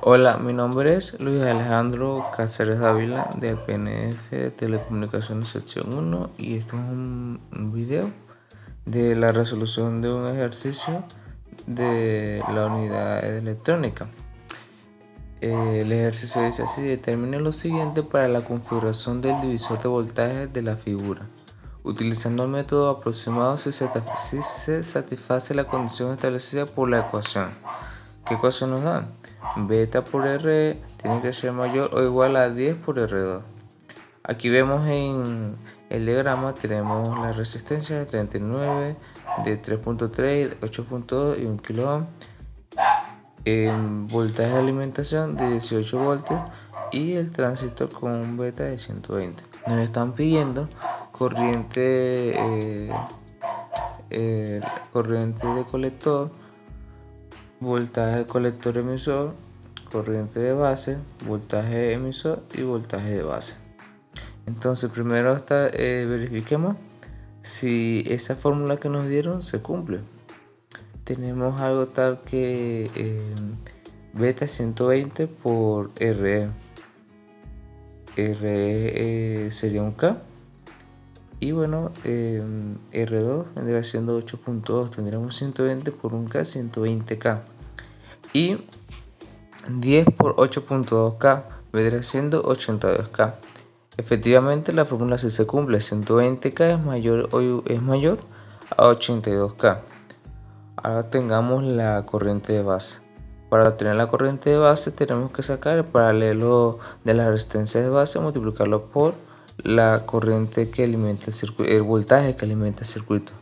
Hola, mi nombre es Luis Alejandro Cáceres Dávila del PNF de Telecomunicaciones sección 1 y esto es un video de la resolución de un ejercicio de la unidad electrónica. El ejercicio dice así: determine lo siguiente para la configuración del divisor de voltaje de la figura, utilizando el método aproximado si se satisface la condición establecida por la ecuación. ¿Qué ecuación nos da? Beta por R tiene que ser mayor o igual a 10 por R2. Aquí vemos en el diagrama, tenemos la resistencia de 39, de 3.3, 8.2 y 1 kilo ohm. Voltaje de alimentación de 18 voltios y el tránsito con un beta de 120. Nos están pidiendo corriente de colector, voltaje de colector emisor, corriente de base, voltaje emisor y voltaje de base. Entonces primero verifiquemos si esa fórmula que nos dieron se cumple. Tenemos algo tal que beta 120 por RE. RE sería un K. Y bueno, R2 vendría siendo 8.2. Tendríamos 120 por un K, 120K. Y 10 por 8.2K vendría siendo 82K. Efectivamente, la fórmula sí se cumple. 120K es mayor a 82K. Ahora tengamos la corriente de base. Para obtener la corriente de base tenemos que sacar el paralelo de la resistencia de base, multiplicarlo por la corriente que alimenta el voltaje que alimenta el circuito.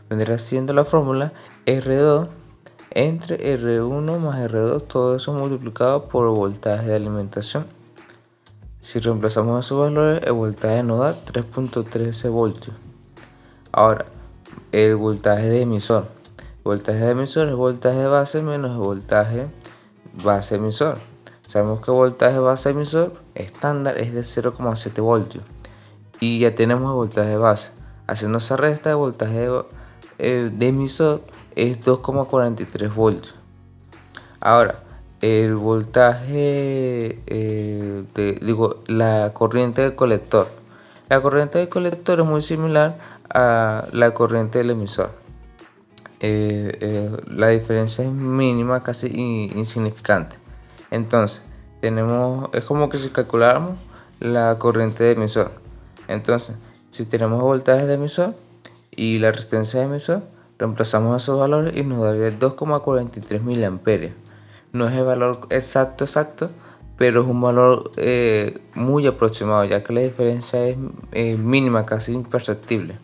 Vendrá siendo la fórmula R2 entre R1 más R2, todo eso multiplicado por el voltaje de alimentación. Si reemplazamos esos valores, el voltaje nos da 3.13 voltios. Ahora, el voltaje de emisor. Voltaje de emisor es voltaje de base menos el voltaje base emisor. Sabemos que el voltaje base emisor estándar es de 0,7 voltios. Y ya tenemos el voltaje base. Haciendo esa resta, el voltaje de emisor es 2,43 voltios. Ahora, el voltaje, la corriente del colector. La corriente del colector es muy similar a la corriente del emisor. La diferencia es mínima, casi insignificante. Entonces, es como que si calculáramos la corriente de emisor. Entonces, si tenemos voltaje de emisor y la resistencia de emisor, reemplazamos esos valores y nos daría 2,43 miliamperios. No es el valor exacto, pero es un valor muy aproximado, ya que la diferencia es mínima, casi imperceptible.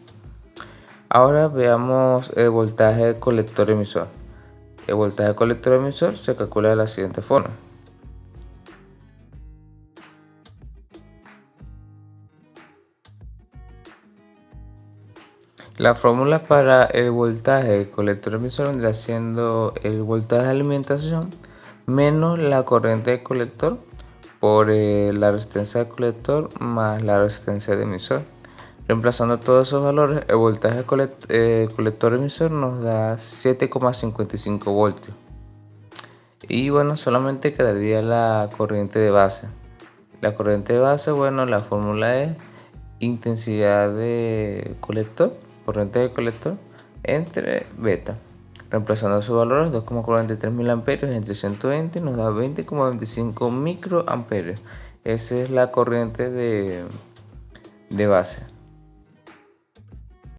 Ahora veamos el voltaje colector emisor. El voltaje colector emisor se calcula de la siguiente forma. La fórmula para el voltaje colector emisor vendrá siendo el voltaje de alimentación menos la corriente de colector por la resistencia del colector más la resistencia de emisor. Reemplazando todos esos valores, el voltaje colector emisor nos da 7,55 voltios. Y bueno, solamente quedaría la corriente de base. La corriente de base, bueno, la fórmula es intensidad de colector, corriente de colector, entre beta. Reemplazando sus valores, 2,43 miliamperios entre 120 nos da 20,25 microamperios. Esa es la corriente de base.